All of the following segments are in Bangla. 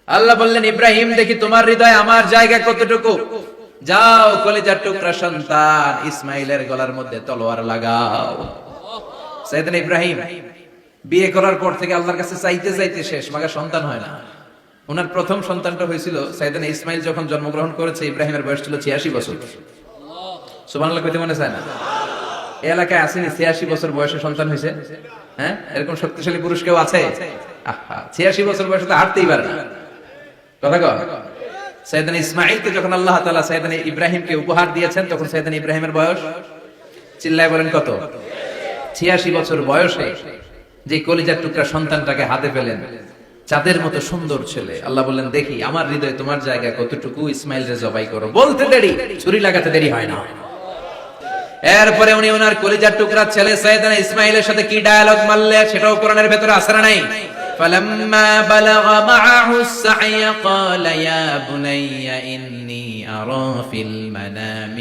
আল্লাহ বললেন, ইব্রাহিম দেখি তোমার হৃদয়ে আমার জায়গা কতটুকু, যাও কলিজার টুকরা সন্তান ইসমাইলের গলার মধ্যে তলোয়ার লাগাও। সাইয়েদনা ইব্রাহিম বিয়ে করার পর থেকে আল্লাহর কাছে চাইতে চাইতে শেষ, মাগা সন্তান হয় না। ওনার প্রথম সন্তানটা হয়েছিল সাইয়েদনা ইসমাইল যখন জন্মগ্রহণ করেছে, ইব্রাহিমের বয়স ছিল 86 বছর। সুবহানাল্লাহ কইতে মনে চায় না? এই এলাকায় আসেনি 86 বছর বয়সে সন্তান হয়েছে? হ্যাঁ, এরকম শক্তিশালী পুরুষ কেউ আছে? আহা, 86 বছর বয়সে তো হাঁটতেই পারে না। কথা কও। সাইয়েদনা ইসমাইলকে যখন আল্লাহ তাআলা সাইয়েদনা ইব্রাহিমকে উপহার দিয়েছেন, তখন সাইয়েদনা ইব্রাহিমের বয়স, চিল্লায় বলেন কত? 86 বছর বয়সে যে কলিজার টুকরা সন্তানটাকে হাতে পেলেন, চাঁদের মতো সুন্দর ছেলে। আল্লাহ বললেন, দেখি আমার হৃদয়ে তোমার জায়গা কতটুকু, ইসমাইলকে জবাই করো। বলতে দেরি, ছুরি লাগাতে দেরি হয় না। এরপরে উনি ওনার কলিজার টুকরা ছেলে সাইয়েদনা ইসমাইলের সাথে কি ডায়ালগ মারলে, সেটাও কোরআনের ভেতরে আছে না নাই? فلما بلغ معه السعي قال يا بني إني أرى في المنام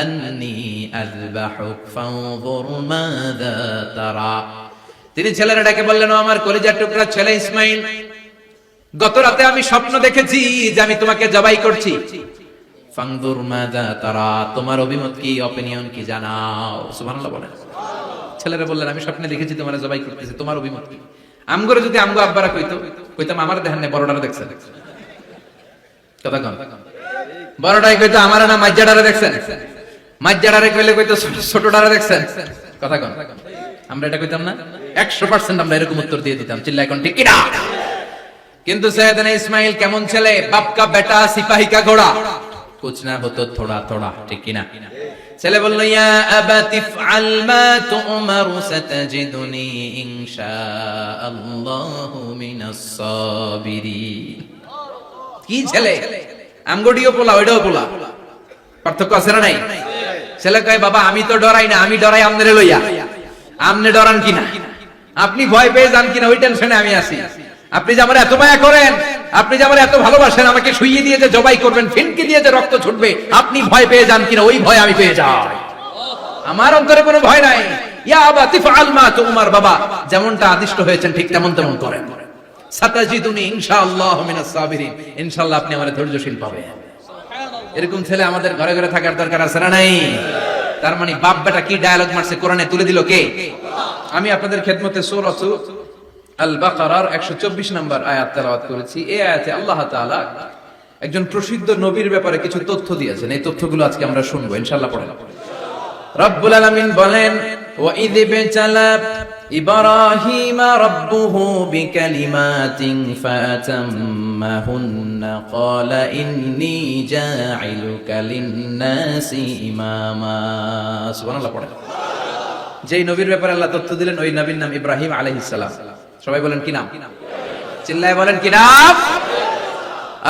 أني أذبحك فانظر ماذا ترى। তিনি ছেলেরা ডেকে বললেন, ও আমার কলিজার টুকরা ছেলে ইসমাইল, গত রাতে আমি স্বপ্ন দেখেছি যে আমি তোমাকে জবাই করছি। ফানজুর মাযা তারা, তোমার অভিমত কি, অপিনিয়ন কি জানাও। সুবহানাল্লাহ বলেন। ছেলেরা বললেন, আমি স্বপ্নে দেখেছি তোমারে জবাই করতেছি, তোমার অভিমত কি? আমগরে যদি আমগো আব্বারা কইতো, কইতাম আমার দেখেন না, বড়টারে দেখছেন। কথা কন। বড়টাই কইতো আমার না মাজ্জাডারে দেখছেন, মাজ্জাডারে কইলে কইতো ছোটটারে দেখছেন। কথা কন। আমরা এটা কইতাম না? 100% আমরা এরকম উত্তর দিয়ে দিতাম। চিল্লায় কোন ঠিক কি না? কিন্তু সাইয়েদনা ইসমাইল কেমন ছেলে, বাপ কা বেটা সিপাহি কা ঘোড়া, কুছ না হতো থোড়া থোড়া, ঠিক কি না? ছেলে বলল, ইয়া আবাতি ফআল মা তুমারু সাতাজিদুনি ইনশাআল্লাহু মিনাস সাবিরিন। কি ছেলে, আমগডিও পোলা ওইটাও পোলা, পার্থক্য আছে না নাই? ছেলে কয়, বাবা আমি তো ডরাই না, আমি ডরাই আমনেরে লইয়া। আমনে ডরান কিনা, আপনি ভয় পেয়ে যান কিনা, ওই টেনশনে আমি আছি। আপনি যে আমার এত মায়া করেন, আপনি যে আমার এত ভালোবাসেন, আমাকে শুইয়ে দিয়ে যে জবাই করবেন, ফিনকি দিয়ে যে রক্ত ছুটবে, আপনি ভয় পেয়ে যান কিনা, ওই ভয় আমি পেয়ে যাই। আমার অন্তরে কোনো ভয় নাই। ইয়া আবাতি ফাআল মা তুমার, বাবা যেমনটা আদিষ্ট হয়েছেন ঠিক তেমন তেমন করেন। সাতাজিদুনি ইনশাআল্লাহু মিনাস সাবিরিন, ইনশাআল্লাহ আপনি আমারে ধৈর্যশীল পাবেন। এরকম ছেলে আমাদের ঘরে ঘরে থাকার দরকার আছে না নাই? তার মানে বাপ বেটা কি ডায়ালগ মারছে, কোরআনে তুলে দিল কে? আমি আপনাদের খেদমতে সূরা আল বাকারার 124 নম্বর আয়াত তেলাওয়াত করেছি। এই আয়াতে আল্লাহ তাআলা একজন প্রসিদ্ধ নবীর ব্যাপারে কিছু তথ্য দিয়েছেন। এই তথ্যগুলো আজকে আমরা শুনবো ইনশাআল্লাহ। পড়েন। রব্বুল আলামিন বলেন, ওয়া ইয বিতালা ইব্রাহিমা রাব্বুহু বিকালিমাতিন ফাতাম্মাহুন্না ক্বালা ইন্নী জাঈলুকা লিন-নাসি ইমামা। সুবহানাল্লাহ। পড়েন। যেই নবীর ব্যাপারে আল্লাহ তথ্য দিলেন, ওই নবীর নাম ইব্রাহিম আলাইহিস সালাম। সবাই বলেন কি নাম? চিল্লায় বলেন কি নাম?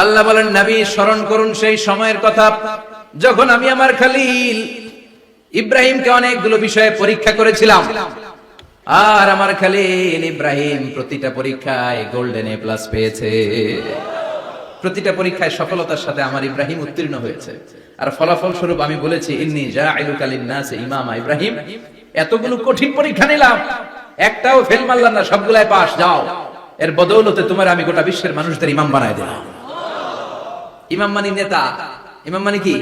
আল্লাহ বলেন, নবী স্মরণ করুন সেই সময়ের কথা যখন আমি আমার খলিল ইব্রাহিমকে অনেকগুলো বিষয়ে পরীক্ষা করেছিলাম। আর আমার খলিল ইব্রাহিম প্রতিটা পরীক্ষায় গোল্ডেন এ প্লাস পেয়েছে। প্রতিটা পরীক্ষায় সফলতার সাথে আমার ইব্রাহিম উত্তীর্ণ হয়েছে। আর ফলাফল স্বরূপ আমি বলেছি, ইন্নী জাঈলুকা লিন-নাসি ইমামা। ইব্রাহিম, এতগুলো কঠিন পরীক্ষা নিলাম, একটাও ফেল মারলাম না, সবগুলাই পাস। যাও, এর বদৌলতে তোমার আমি গোটা বিশ্বের মানুষদের ইমাম বানায় দিলাম। ইমাম মানে নেতা। ইমাম মানে কি?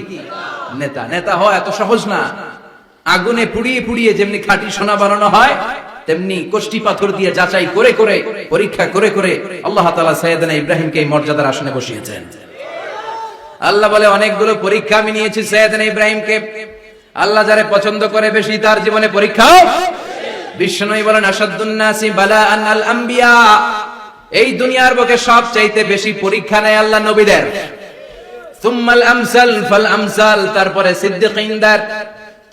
নেতা। নেতা হয় এত সহজ না। আগুনে পুড়িয়ে পুড়িয়ে যেমনি খাঁটি সোনা বানানো হয়, তেমনি কষ্টি পাথর দিয়ে যাচাই করে করে, পরীক্ষা করে করে আল্লাহ তাআলা সাইয়েদনা ইব্রাহিমকে এই মর্যাদার আসনে বসিয়েছেন। আল্লাহ বলে, অনেকগুলো পরীক্ষা আমি নিয়েছি সাইয়েদনা ইব্রাহিমকে। আল্লাহ যারে পছন্দ করে বেশি, তার জীবনে পরীক্ষা। বিশ্বনবী বলেন, আশাদ্দুন নাসি বালাআন আল আম্বিয়া। এই দুনিয়ার বুকে সবচাইতে বেশি পরীক্ষা নেয় আল্লাহ নবীদের। সুম্মাল আমসাল ফাল আমসাল, তারপরে সিদ্দিকিনদের,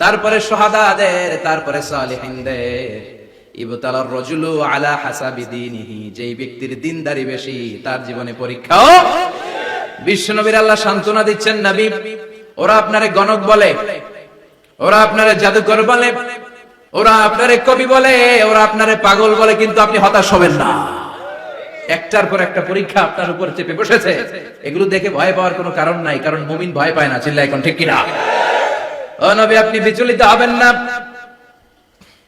তারপরে শুহাদাদের, তারপরে সালিহিনদের। ইবতালার রাজুলু আলা হাসাবি দীনিহি, যেই ব্যক্তির দ্বীনদারি বেশি, তার জীবনে পরীক্ষা। বিশ্বনবীর আল্লাহ সান্ত্বনা দিচ্ছেন, নবী ওরা আপনারে গণক বলে, ওরা আপনারে জাদুকর বলে, ওরা আপনারে কবি বলে, ওরা আপনারে পাগল বলে, কিন্তু আপনি হতাশ হবেন না। একটার পর একটা পরীক্ষা আপনার উপর চেপে বসেছে। এগুলো দেখে ভয় পাওয়ার কোনো কারণ নাই, কারণ মুমিন ভয় পায় না। চিল্লায় এখন ঠিক কিনা? ও নবী, আপনি বিচলিত হবেন না,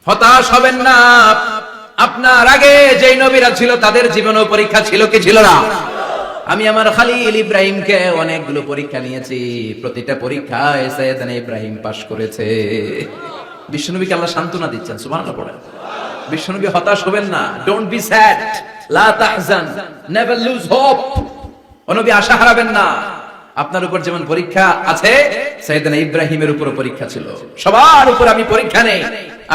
হতাশ হবেন না। আপনার আগে যেই নবীরা ছিল তাদের জীবনেও পরীক্ষা ছিল কি ছিল না? আমি আমার খালিল ইব্রাহিমকে অনেকগুলো পরীক্ষা নিয়েছি, প্রতিটা পরীক্ষায় সাইয়েদনা ইব্রাহিম পাশ করেছে। বিশ্বনবীকে আল্লাহ সান্ত্বনা দিচ্ছেন, সুবহানাল্লাহ পড়েন। বিশ্বনবী হতাশ হবেন না, ডোন্ট বি স্যাড, লা তাহজান, নেভার লুজ হোপ। ও নবী আশা হারাবেন না। আপনার উপর যেমন পরীক্ষা আছে, সাইয়েদনা ইব্রাহিমের উপর পরীক্ষা ছিল। সবার উপর আমি পরীক্ষা নেই।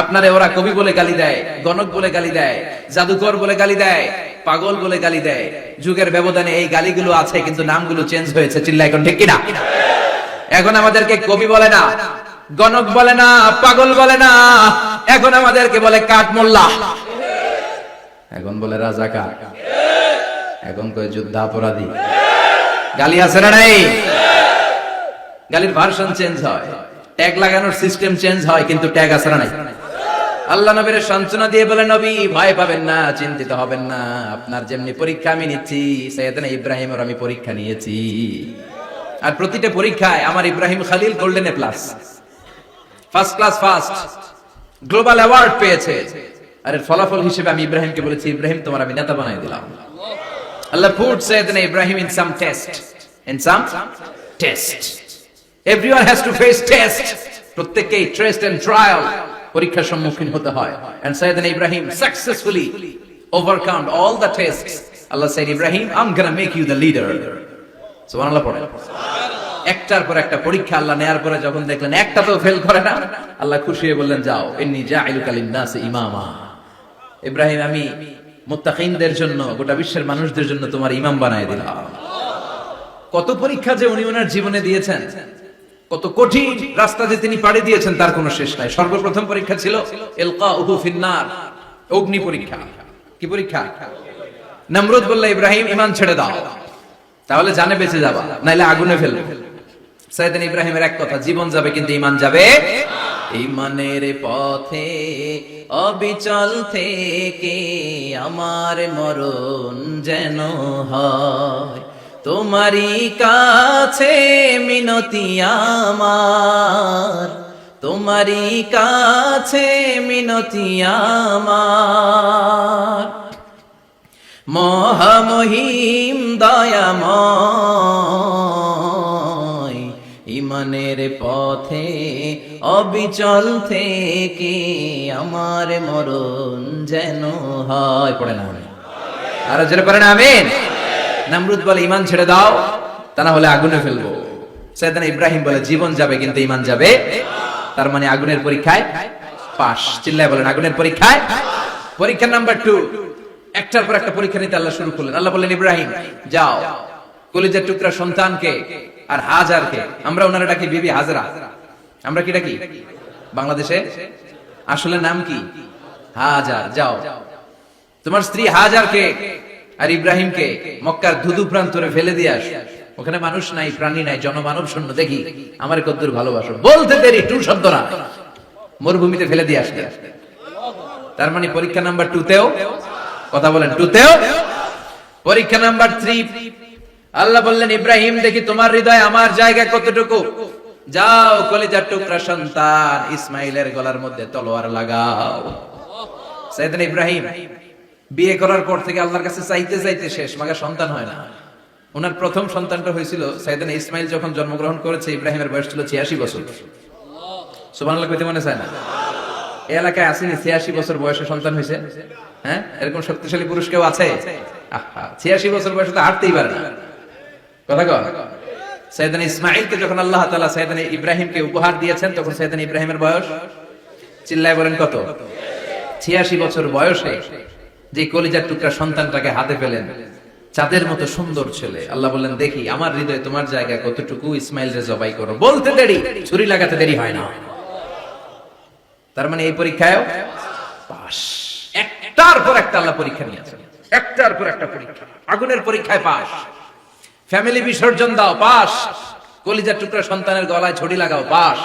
আপনারে ওরা কবি বলে গালি দেয়, গণক বলে গালি দেয়, জাদুকর বলে গালি দেয়, পাগল বলে গালি দেয়। যুগের ব্যবধানে এই গালিগুলো আছে, কিন্তু নামগুলো চেঞ্জ হয়েছে। চিল্লায় এখন ঠিক কিনা? এখন আমাদেরকে কবি বলে না, গণক বলে না, পাগল বলে না, এখন আমাদেরকে বলে কাঠমোল্লা, এখন বলে রাজাকার, এখন কয় যুদ্ধাপরাধী। গালি আছে না নাই? গালির ভার্সন চেঞ্জ হয়, ট্যাগ লাগানোর সিস্টেম চেঞ্জ হয়, কিন্তু ট্যাগ আছে না নাই? আল্লাহ নবীর সান্ত্বনা দিয়ে বলে, নবী ভয় পাবেন না, চিন্তিত হবেন না, আপনার যেমনি পরীক্ষা আমি নিচ্ছি, সাইয়েদনা ইব্রাহিমের আমি পরীক্ষা নিয়েছি। আর প্রতিটা পরীক্ষায় আমার Ibrahim Khalil golden A plus, first class first, global award পেয়েছে। আর এর ফলাফল হিসেবে আমি ইব্রাহিমকে বলেছি, ইব্রাহিম তোমার আমি নেতা বানাই দিলাম। Allah put Sayyidina Ibrahim in some test. In some test. Everyone has to face test. প্রত্যেককেই test and trial, পরীক্ষার সম্মুখীন হতে হয়। And Sayyidina Ibrahim successfully overcome all the tests. Allah said, Ibrahim, I'm gonna make you the leader. সুবহানাল্লাহ পড়ে। একটার পর একটা পরীক্ষা আল্লাহ নেয়ার পরে যখন দেখলেন একটাতেও ফেল করে না, আল্লাহ খুশি হয়ে বললেন, যাও, ইন্নী জাইলুকা লিন-নাসি ইমামা। ইব্রাহিম, আমি মুত্তাকিনদের জন্য, গোটা বিশ্বের মানুষদের জন্য তোমার ইমাম বানায় দিলাম। কত পরীক্ষা যে উনি ওনার জীবনে দিয়েছেন, কত কঠিন রাস্তা যে তিনি পাড়ি দিয়েছেন, তার কোনো শেষ নাই। সর্বপ্রথম পরীক্ষা ছিল ইলকাউহু ফিন-নার, অগ্নি পরীক্ষা। কি পরীক্ষা? নমরুদ বলল, ইব্রাহিম ঈমান ছেড়ে দাও, তাহলে জানে বেঁচে যাবা, নাইলে আগুনে ফেলবে। সাইয়েদনা ইব্রাহিমের এক কথা, জীবন যাবে কিন্তু ঈমান যাবে। ঈমানের পথে অবিচল থেকে আমার মরণ যেন হয়, তোমারই কাছে মিনতি আমার, তোমারই কাছে মিনতি আমার। মহামহিম দয়াময়, ঈমানের পথে অবিচল থেকে আমার মরণ যেন হয়। পড়ে না? আর জোরে পড়ে না? আমিন। নমরুদ বলে, ঈমান ছেড়ে দাও, তা না হলে আগুনে ফেলবো। সাইয়েদনা ইব্রাহিম বলে, জীবন যাবে কিন্তু ঈমান যাবে। তার মানে আগুনের পরীক্ষায় পাস। চিল্লায় বলেন, আগুনের পরীক্ষায়। পরীক্ষা নাম্বার 2, একটার পর একটা পরীক্ষা নিতে আল্লাহ শুরু করলেন। আল্লাহ বললেন, ইব্রাহিম যাও, কলিজার টুকরা সন্তানকে আর হাজারকে, আমরা ওনারা ডাকি বিবি হাজরা, আমরা কি ডাকি বাংলাদেশে? আসলে নাম কি? হাজার। যাও, তোমার স্ত্রী হাজারকে আর ইব্রাহিমকে মক্কার ধুধু প্রান্তরে ফেলে দিয়ে আস। ওখানে মানুষ নাই, প্রাণী নাই, জনমানব শূন্য, দেখি আমার কদ্দুর ভালোবাসো। বলতে দেরি, টু শব্দ না, মরুভূমিতে ফেলে দিয়ে আসতে। তার মানে পরীক্ষা নাম্বার 2 তেও, কথা বলেন, 2 তেও। পরীক্ষা নাম্বার 3, আল্লাহ বললেন, ইব্রাহিম দেখি তোমার হৃদয়ে আমার জায়গা কতটুকু, যাও কলিজার টুকরা সন্তান ইসমাইলের গলার মধ্যে তলোয়ার লাগাও। সাইয়েদনা ইব্রাহিম বিয়ে করার পর থেকে আল্লাহর কাছে চাইতে চাইতে শেষ, মাগা সন্তান হয় না। ওনার প্রথম সন্তানটা হয়েছিল সাইয়েদনা ইসমাইল যখন জন্মগ্রহণ করেছে, ইব্রাহিমের বয়স ছিল 86 বছর। সুবহানাল্লাহ কইতে মনে চায় না? এই এলাকায় আসেনি 86 বছর বয়সে সন্তান হয়েছে? হ্যাঁ, এরকম শক্তিশালী পুরুষ কেউ আছে? 86 বছর বয়সে তো হাঁটতেই পারে না। কথা কন। সাইয়েদনা ইসমাইলকে যখন আল্লাহ তাআলা সাইয়েদনা ইব্রাহিমকে উপহার দিয়েছেন, তখন সাইয়েদনা ইব্রাহিমের বয়স, চিল্লায় বলেন কত? 86 বছর বয়সে যে কলিজার টুকরা সন্তানটাকে হাতে পেলেন, চাঁদের মতো সুন্দর ছেলে। আল্লাহ বললেন, দেখি আমার হৃদয়ে তোমার জায়গা কতটুকু, ইসমাইলকে জবাই করো। বলতে দেরি, ছুরি লাগাতে দেরি হয় না। তার মানে এই পরীক্ষায়ও পাস। একটার পর একটা আল্লাহ পরীক্ষা নিয়েছেন, একটার পর একটা পরীক্ষা। আগুনের পরীক্ষায় পাস, ফ্যামিলি বিসর্জন দাও, পাস। কলিজার টুকরা সন্তানের গলায় ছড়ি লাগাও, পাস।